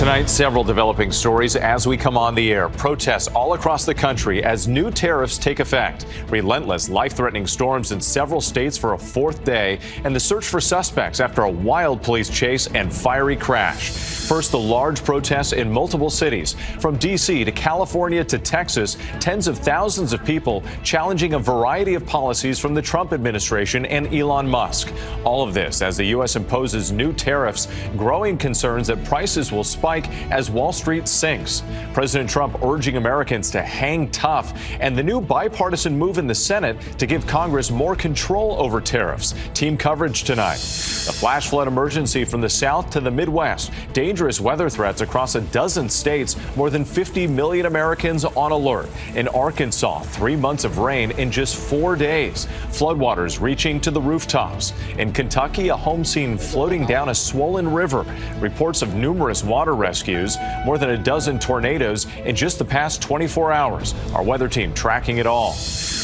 Tonight, several developing stories as we come on the air. Protests all across the country as new tariffs take effect. Relentless, life-threatening storms in several states for a fourth day, and the search for suspects after a wild police chase and fiery crash. First, the large protests in multiple cities. From D.C. to California to Texas, tens of thousands of people challenging a variety of policies from the Trump administration and Elon Musk. All of this as the U.S. imposes new tariffs, growing concerns that prices will spike as Wall Street sinks. President Trump urging Americans to hang tough, and the new bipartisan move in the Senate to give Congress more control over tariffs. Team coverage tonight. The flash flood emergency from the South to the Midwest. Dangerous weather threats across a dozen states. More than 50 million Americans on alert. In Arkansas, 3 months of rain in just 4 days. Floodwaters reaching to the rooftops. In Kentucky, a home scene floating down a swollen river. Reports of numerous water rescues. More than a dozen tornadoes in just the past 24 hours. Our weather team tracking it all.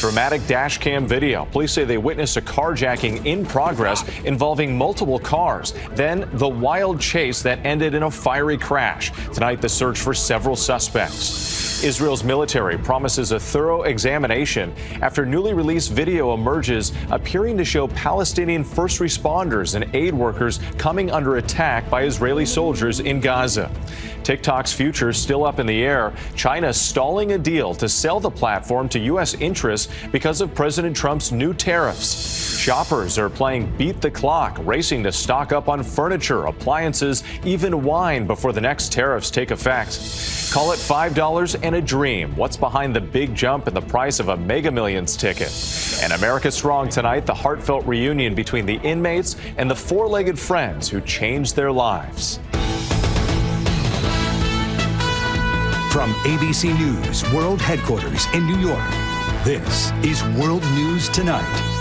Dramatic Dashcam video. Police say they witnessed a carjacking in progress involving multiple cars. Then the wild chase that ended in a fiery crash. Tonight, the search for several suspects. Israel's military promises a thorough examination after newly released video emerges appearing to show Palestinian first responders and aid workers coming under attack by Israeli soldiers in Gaza. TikTok's future still up in the air. China stalling a deal to sell the platform to U.S. interests because of President Trump's new tariffs. Shoppers are playing beat the clock, racing to stock up on furniture, appliances, even wine before the next tariffs take effect. Call it $5 and a dream. What's behind the big jump in the price of a Mega Millions ticket? And America Strong tonight, the heartfelt reunion between the inmates and the four-legged friends who changed their lives. From ABC News World Headquarters in New York, this is World News Tonight.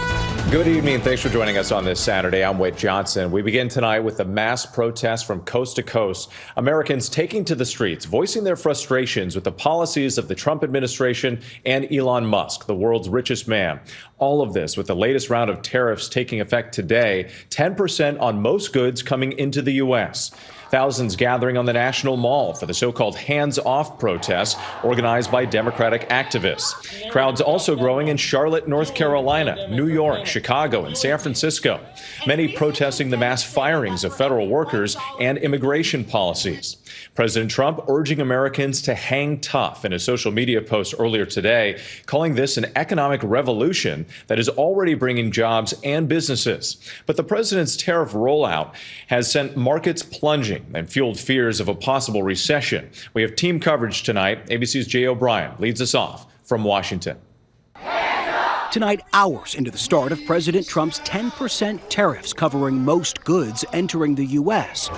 Good evening. Thanks for joining us on this Saturday. I'm Whit Johnson. We begin tonight with the mass protests from coast to coast. Americans taking to the streets, voicing their frustrations with the policies of the Trump administration and Elon Musk, the world's richest man. All of this with the latest round of tariffs taking effect today, 10% on most goods coming into the U.S. Thousands gathering on the National Mall for the so-called hands-off protests organized by Democratic activists. Crowds also growing in Charlotte, North Carolina, New York, Chicago, and San Francisco. Many protesting the mass firings of federal workers and immigration policies. President Trump urging Americans to hang tough in a social media post earlier today, calling this an economic revolution that is already bringing jobs and businesses. But the president's tariff rollout has sent markets plunging and fueled fears of a possible recession. We have team coverage tonight. ABC's Jay O'Brien leads us off from Washington. Tonight, hours into the start of President Trump's 10% tariffs covering most goods entering the U.S.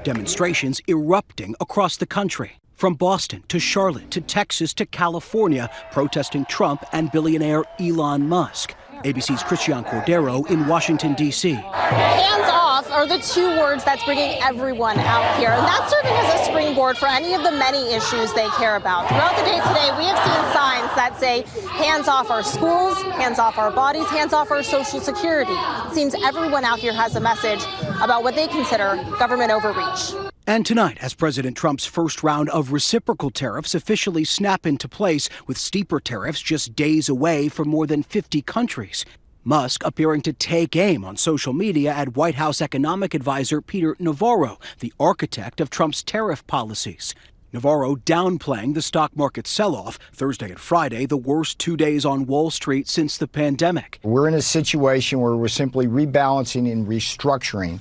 Demonstrations erupting across the country. From Boston to Charlotte to Texas to California, protesting Trump and billionaire Elon Musk. ABC's Christian Cordero in Washington, D.C. Hands off are the two words that's bringing everyone out here, and that's serving as a springboard for any of the many issues they care about. Throughout the day today, we have seen signs that say, hands off our schools, hands off our bodies, hands off our Social Security. It seems everyone out here has a message about what they consider government overreach. And tonight, as President Trump's first round of reciprocal tariffs officially snap into place, with steeper tariffs just days away from more than 50 countries. Musk appearing to take aim on social media at White House economic advisor Peter Navarro, the architect of Trump's tariff policies. Navarro downplaying the stock market sell-off Thursday and Friday, the worst 2 days on Wall Street since the pandemic. We're in a situation where we're simply rebalancing and restructuring.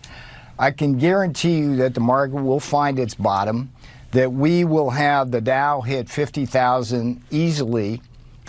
I can guarantee you that the market will find its bottom, that we will have the Dow hit 50,000 easily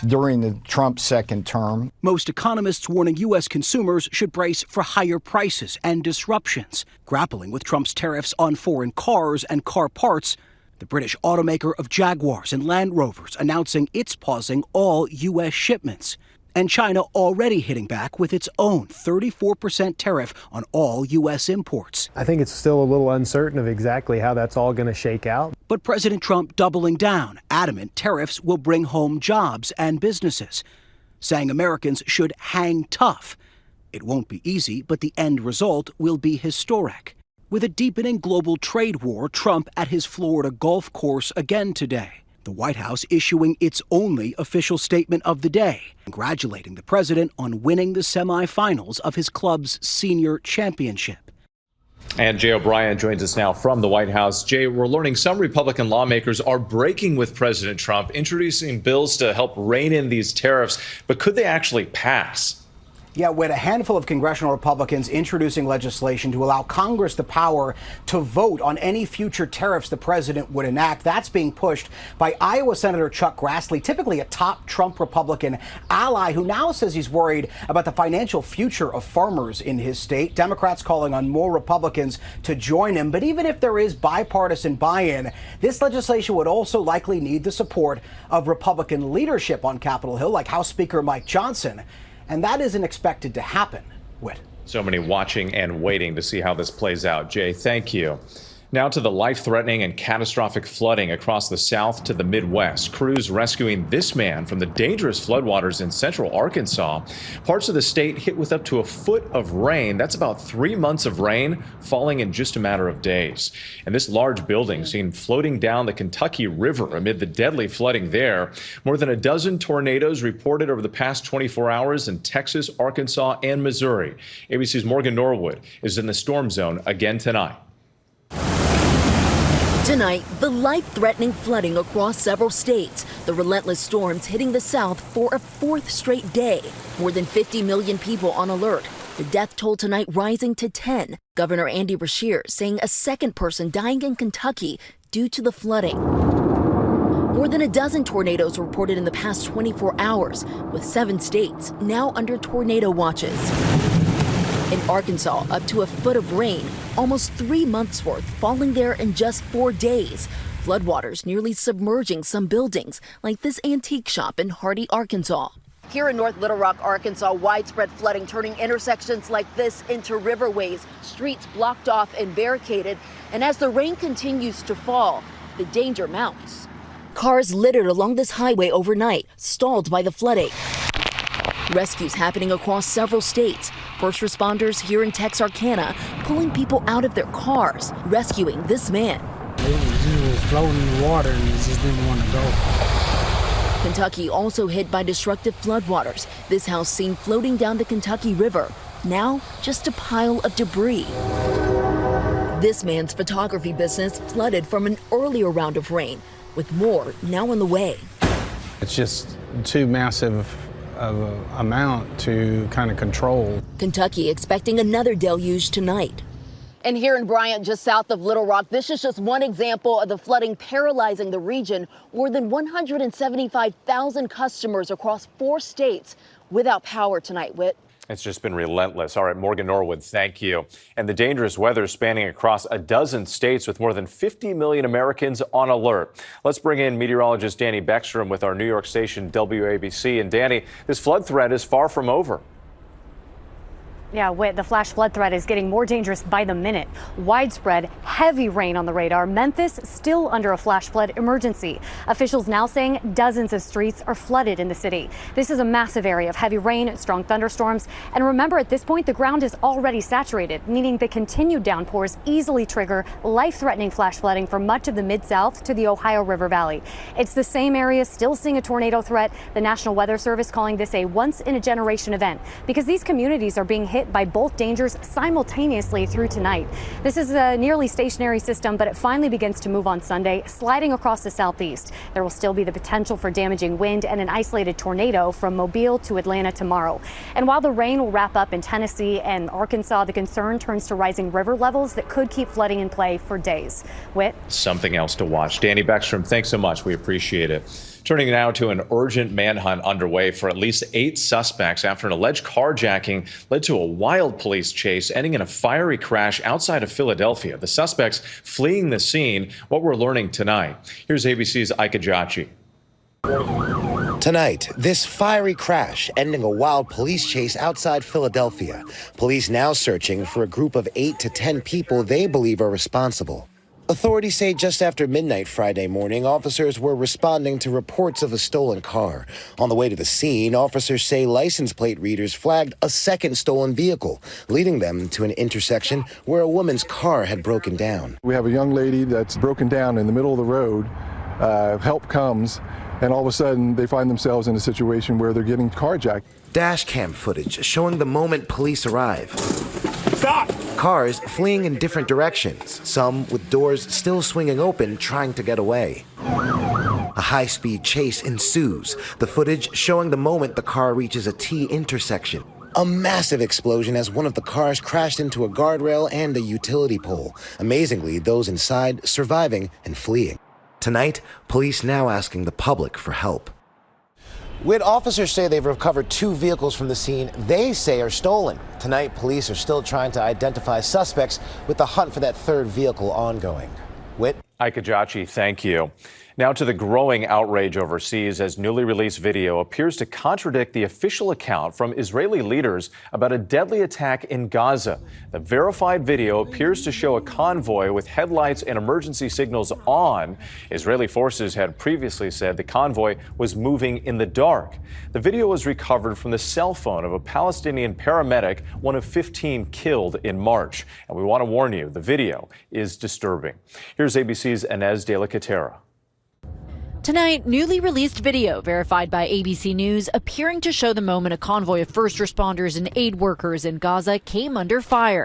during the Trump second term. Most economists warning U.S. consumers should brace for higher prices and disruptions. Grappling with Trump's tariffs on foreign cars and car parts, the British automaker of Jaguars and Land Rovers announcing it's pausing all U.S. shipments. And China already hitting back with its own 34% tariff on all U.S. imports. I think it's still a little uncertain of exactly how that's all going to shake out. But President Trump doubling down, adamant tariffs will bring home jobs and businesses, saying Americans should hang tough. It won't be easy, but the end result will be historic. With a deepening global trade war, Trump at his Florida golf course again today. The White House issuing its only official statement of the day, congratulating the president on winning the semifinals of his club's senior championship. And Jay O'Brien joins us now from the White House. Jay, we're learning some Republican lawmakers are breaking with President Trump, introducing bills to help rein in these tariffs. But could they actually pass? Yeah, with a handful of congressional Republicans introducing legislation to allow Congress the power to vote on any future tariffs the president would enact. That's being pushed by Iowa Senator Chuck Grassley, typically a top Trump Republican ally, who now says he's worried about the financial future of farmers in his state. Democrats calling on more Republicans to join him. But even if there is bipartisan buy-in, this legislation would also likely need the support of Republican leadership on Capitol Hill, like House Speaker Mike Johnson. And that isn't expected to happen, Whit. So many watching and waiting to see how this plays out. Jay, thank you. Now to the life-threatening and catastrophic flooding across the South to the Midwest. Crews rescuing this man from the dangerous floodwaters in central Arkansas. Parts of the state hit with up to a foot of rain. That's about 3 months of rain falling in just a matter of days. And this large building seen floating down the Kentucky River amid the deadly flooding there. More than a dozen tornadoes reported over the past 24 hours in Texas, Arkansas, and Missouri. ABC's Morgan Norwood is in the storm zone again tonight. Tonight, the life-threatening flooding across several states. The relentless storms hitting the South for a fourth straight day. More than 50 million people on alert. The death toll tonight rising to 10. Governor Andy Beshear saying a second person dying in Kentucky due to the flooding. More than a dozen tornadoes reported in the past 24 hours, with 7 states now under tornado watches. In Arkansas, up to a foot of rain, almost 3 months worth falling there in just 4 days. Floodwaters nearly submerging some buildings, like this antique shop in Hardy, Arkansas. Here in North Little Rock, Arkansas, widespread flooding turning intersections like this into riverways, streets blocked off and barricaded. And as the rain continues to fall, the danger mounts. Cars littered along this highway overnight, stalled by the flooding. Rescues happening across several states. First responders here in Texarkana pulling people out of their cars, rescuing this man. He was floating in the water and he just didn't want to go. Kentucky also hit by destructive floodwaters. This house seen floating down the Kentucky River. Now just a pile of debris. This man's photography business flooded from an earlier round of rain, with more now on the way. It's just too massive of an amount to kind of control. Kentucky expecting another deluge tonight. And here in Bryant, just south of Little Rock, this is just one example of the flooding paralyzing the region. More than 175,000 customers across 4 states without power tonight, Whit. It's just been relentless. All right, Morgan Norwood, thank you. And the dangerous weather spanning across a dozen states with more than 50 million Americans on alert. Let's bring in meteorologist Danny Beckstrom with our New York station WABC. And Danny, this flood threat is far from over. Yeah, Whit, the flash flood threat is getting more dangerous by the minute. Widespread, heavy rain on the radar. Memphis still under a flash flood emergency. Officials now saying dozens of streets are flooded in the city. This is a massive area of heavy rain, strong thunderstorms. And remember, at this point, the ground is already saturated, meaning the continued downpours easily trigger life-threatening flash flooding for much of the Mid-South to the Ohio River Valley. It's the same area still seeing a tornado threat. The National Weather Service calling this a once-in-a-generation event because these communities are being hit by both dangers simultaneously through tonight. This is a nearly stationary system, but it finally begins to move on Sunday, sliding across the southeast. There will still be the potential for damaging wind and an isolated tornado from Mobile to Atlanta tomorrow. And while the rain will wrap up in Tennessee and Arkansas, the concern turns to rising river levels that could keep flooding in play for days. Whit? Something else to watch. Danny Beckstrom, thanks so much. We appreciate it. Turning now to an urgent manhunt underway for at least 8 suspects after an alleged carjacking led to a wild police chase ending in a fiery crash outside of Philadelphia. The suspects fleeing the scene. What we're learning tonight. Here's ABC's Ika Jachi. Tonight, this fiery crash ending a wild police chase outside Philadelphia. Police now searching for a group of 8 to 10 people they believe are responsible. Authorities say just after midnight Friday morning, officers were responding to reports of a stolen car. On the way to the scene, officers say license plate readers flagged a second stolen vehicle, leading them to an intersection where a woman's car had broken down. We have a young lady that's broken down in the middle of the road. Help comes, and all of a sudden they find themselves in a situation where they're getting carjacked. Dashcam footage showing the moment police arrive. Stop! Cars fleeing in different directions, some with doors still swinging open, trying to get away. A high-speed chase ensues, the footage showing the moment the car reaches a T intersection. A massive explosion as one of the cars crashed into a guardrail and a utility pole. Amazingly, those inside surviving and fleeing. Tonight, police now asking the public for help. When officers say they've recovered 2 vehicles from the scene they say are stolen. Tonight, police are still trying to identify suspects with the hunt for that 3rd vehicle ongoing. Whit? Ike Ajachi, thank you. Now to the growing outrage overseas as newly released video appears to contradict the official account from Israeli leaders about a deadly attack in Gaza. The verified video appears to show a convoy with headlights and emergency signals on. Israeli forces had previously said the convoy was moving in the dark. The video was recovered from the cell phone of a Palestinian paramedic, one of 15 killed in March. And we want to warn you, the video is disturbing. Here's ABC's Inez de la Catera. Tonight, newly released video verified by ABC News appearing to show the moment a convoy of first responders and aid workers in Gaza came under fire,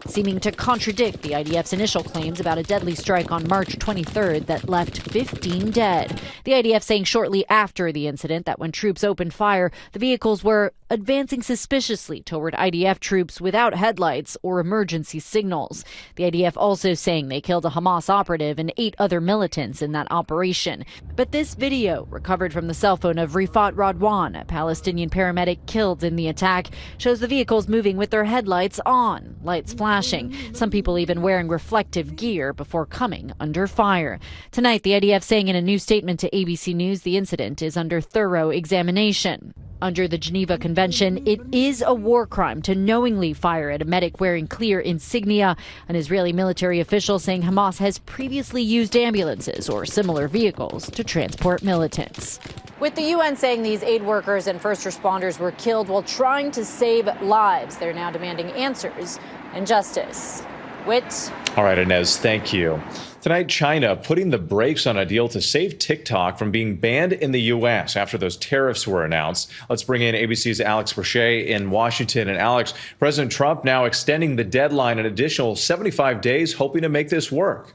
seeming to contradict the IDF's initial claims about a deadly strike on March 23rd that left 15 dead. The IDF saying shortly after the incident that when troops opened fire, the vehicles were advancing suspiciously toward IDF troops without headlights or emergency signals. The IDF also saying they killed a Hamas operative and 8 other militants in that operation. But this video, recovered from the cell phone of Rifat Radwan, a Palestinian paramedic killed in the attack, shows the vehicles moving with their headlights on, lights flashing, some people even wearing reflective gear before coming under fire. Tonight, the IDF saying in a new statement to ABC News the incident is under thorough examination. Under the Geneva Convention, it is a war crime to knowingly fire at a medic wearing clear insignia. An Israeli military official saying Hamas has previously used ambulances or similar vehicles to transport militants. With the UN saying these aid workers and first responders were killed while trying to save lives, they're now demanding answers and justice. Whit? All right, Inez, thank you. Tonight, China putting the brakes on a deal to save TikTok from being banned in the U.S. after those tariffs were announced. Let's bring in ABC's Alex Brochet in Washington. And Alex, President Trump now extending the deadline an additional 75 days, hoping to make this work.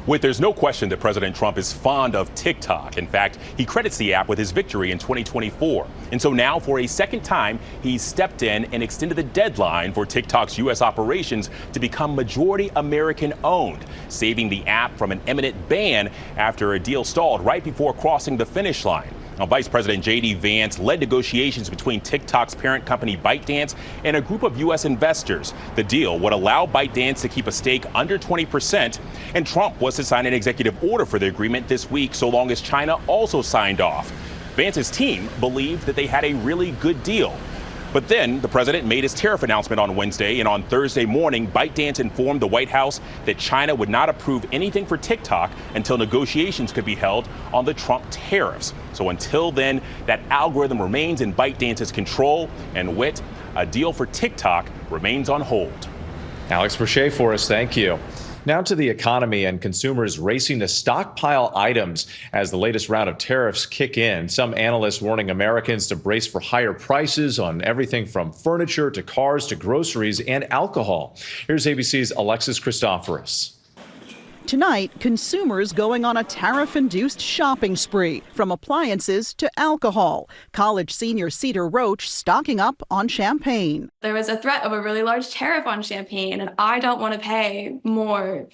There's no question that President Trump is fond of TikTok. In fact, he credits the app with his victory in 2024. And so now, for a second time, he's stepped in and extended the deadline for TikTok's U.S. operations to become majority American owned, saving the app from an imminent ban after a deal stalled right before crossing the finish line. Now, Vice President J.D. Vance led negotiations between TikTok's parent company ByteDance and a group of U.S. investors. The deal would allow ByteDance to keep a stake under 20%, and Trump was to sign an executive order for the agreement this week so long as China also signed off. Vance's team believed that they had a really good deal. But then the president made his tariff announcement on Wednesday, and on Thursday morning, ByteDance informed the White House that China would not approve anything for TikTok until negotiations could be held on the Trump tariffs. So until then, that algorithm remains in ByteDance's control, and a deal for TikTok remains on hold. Alex Brochet for us, thank you. Now to the economy and consumers racing to stockpile items as the latest round of tariffs kick in. Some analysts warning Americans to brace for higher prices on everything from furniture to cars to groceries and alcohol. Here's ABC's Alexis Christoforous. Tonight, consumers going on a tariff-induced shopping spree, from appliances to alcohol. College senior Cedar Roach stocking up on champagne. There was a threat of a really large tariff on champagne, and I don't want to pay more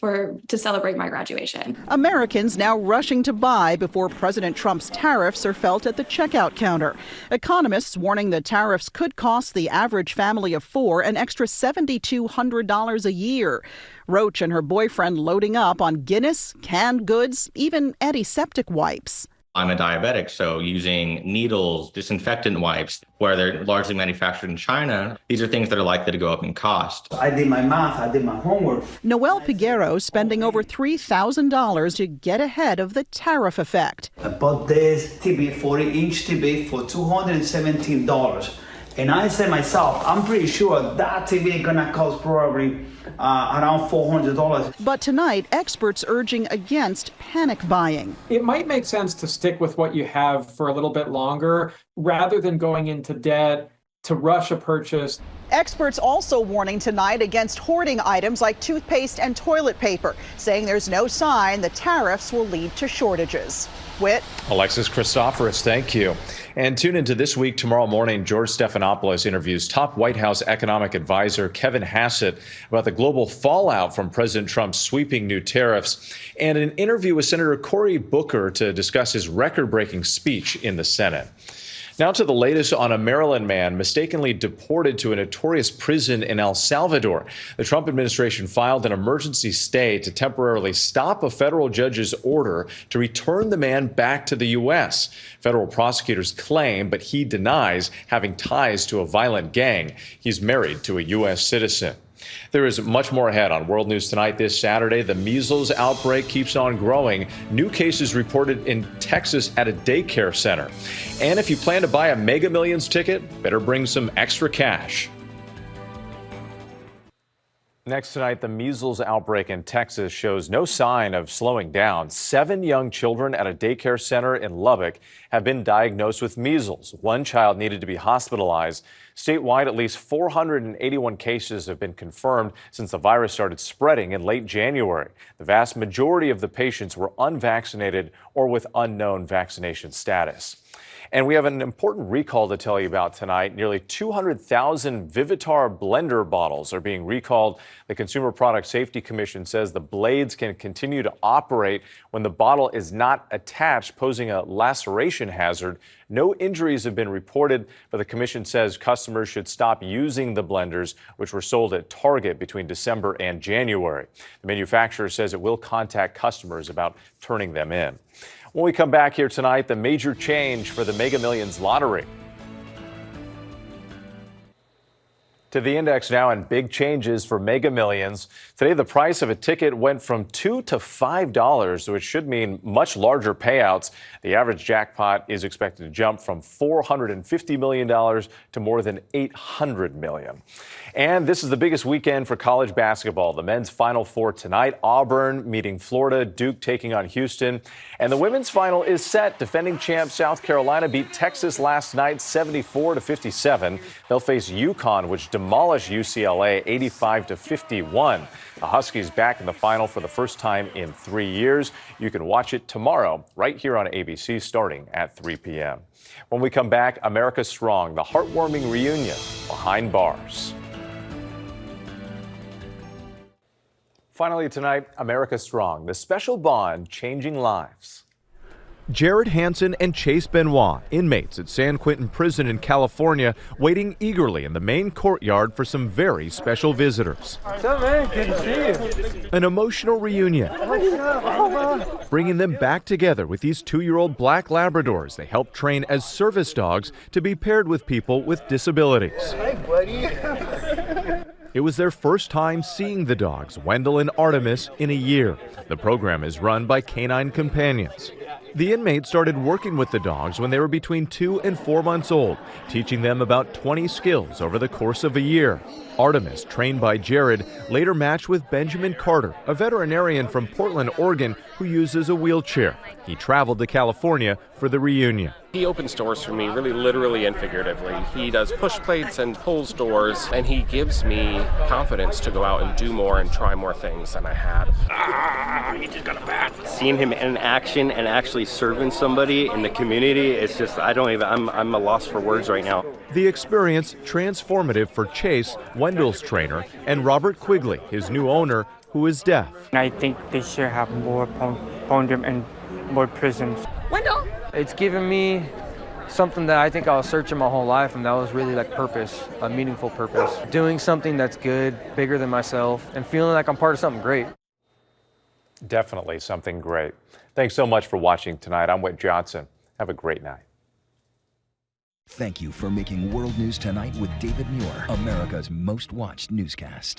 to celebrate my graduation. Americans now rushing to buy before President Trump's tariffs are felt at the checkout counter. Economists warning the tariffs could cost the average family of 4 an extra $7,200 a year. Roach and her boyfriend loading up on Guinness, canned goods, even antiseptic wipes. I'm a diabetic, so using needles, disinfectant wipes, where they're largely manufactured in China, these are things that are likely to go up in cost. I did my math, I did my homework. Noel Piguero spending over $3,000 to get ahead of the tariff effect. I bought this TV, 40-inch TV for $217. And I said myself, I'm pretty sure that TV gonna cost probably around $400. But tonight, experts urging against panic buying. It might make sense to stick with what you have for a little bit longer rather than going into debt to rush a purchase. Experts also warning tonight against hoarding items like toothpaste and toilet paper, saying there's no sign the tariffs will lead to shortages. Whit. Alexis Christoforous, thank you. And tune into This Week tomorrow morning. George Stephanopoulos interviews top White House economic advisor Kevin Hassett about the global fallout from President Trump's sweeping new tariffs, and an interview with Senator Cory Booker to discuss his record-breaking speech in the Senate. Now to the latest on a Maryland man mistakenly deported to a notorious prison in El Salvador. The Trump administration filed an emergency stay to temporarily stop a federal judge's order to return the man back to the U.S. Federal prosecutors claim, but he denies having ties to a violent gang. He's married to a U.S. citizen. There is much more ahead on World News Tonight this Saturday. The measles outbreak keeps on growing. New cases reported in Texas at a daycare center. And if you plan to buy a Mega Millions ticket, better bring some extra cash. Next tonight, the measles outbreak in Texas shows no sign of slowing down. 7 young children at a daycare center in Lubbock have been diagnosed with measles. 1 child needed to be hospitalized. Statewide, at least 481 cases have been confirmed since the virus started spreading in late January. The vast majority of the patients were unvaccinated or with unknown vaccination status. And we have an important recall to tell you about tonight. Nearly 200,000 Vivitar blender bottles are being recalled. The Consumer Product Safety Commission says the blades can continue to operate when the bottle is not attached, posing a laceration hazard. No injuries have been reported, but the commission says customers should stop using the blenders, which were sold at Target between December and January. The manufacturer says it will contact customers about turning them in. When we come back here tonight, the major change for the Mega Millions lottery. To the index now, and big changes for Mega Millions. Today, the price of a ticket went from $2 to $5, which should mean much larger payouts. The average jackpot is expected to jump from $450 million to more than $800 million. And this is the biggest weekend for college basketball. The men's Final Four tonight, Auburn meeting Florida, Duke taking on Houston. And the women's final is set. Defending champ South Carolina beat Texas last night 74-57. They'll face UConn, which demolished UCLA 85-51. The Huskies back in the final for the first time in 3 years. You can watch it tomorrow right here on ABC starting at 3 p.m. When we come back, America Strong, the heartwarming reunion behind bars. Finally tonight, America Strong, the special bond changing lives. Jared Hansen and Chase Benoit, inmates at San Quentin Prison in California, waiting eagerly in the main courtyard for some very special visitors. What's up, man? Good to see you. An emotional reunion, bringing them back together with these 2-year-old black Labradors they helped train as service dogs to be paired with people with disabilities. Hey, buddy. It was their first time seeing the dogs, Wendell and Artemis, in a year. The program is run by Canine Companions. The inmates started working with the dogs when they were between 2 and 4 months old, teaching them about 20 skills over the course of a year. Artemis, trained by Jared, later matched with Benjamin Carter, a veterinarian from Portland, Oregon, who uses a wheelchair. He traveled to California for the reunion. He opens doors for me, really literally and figuratively. He does push plates and pulls doors, and he gives me confidence to go out and do more and try more things than I had. He just got a bat. Seeing him in action and actually serving somebody in the community, it's just, I'm a loss for words right now. The experience transformative for Chase, Wendell's trainer, and Robert Quigley, his new owner, who is deaf. I think they should have more podium and more prisons. Wendell! It's given me something that I think I was searching my whole life, and that was really like purpose, a meaningful purpose. Doing something that's good, bigger than myself, and feeling like I'm part of something great. Definitely something great. Thanks so much for watching tonight. I'm Whit Johnson. Have a great night. Thank you for making World News Tonight with David Muir America's most watched newscast.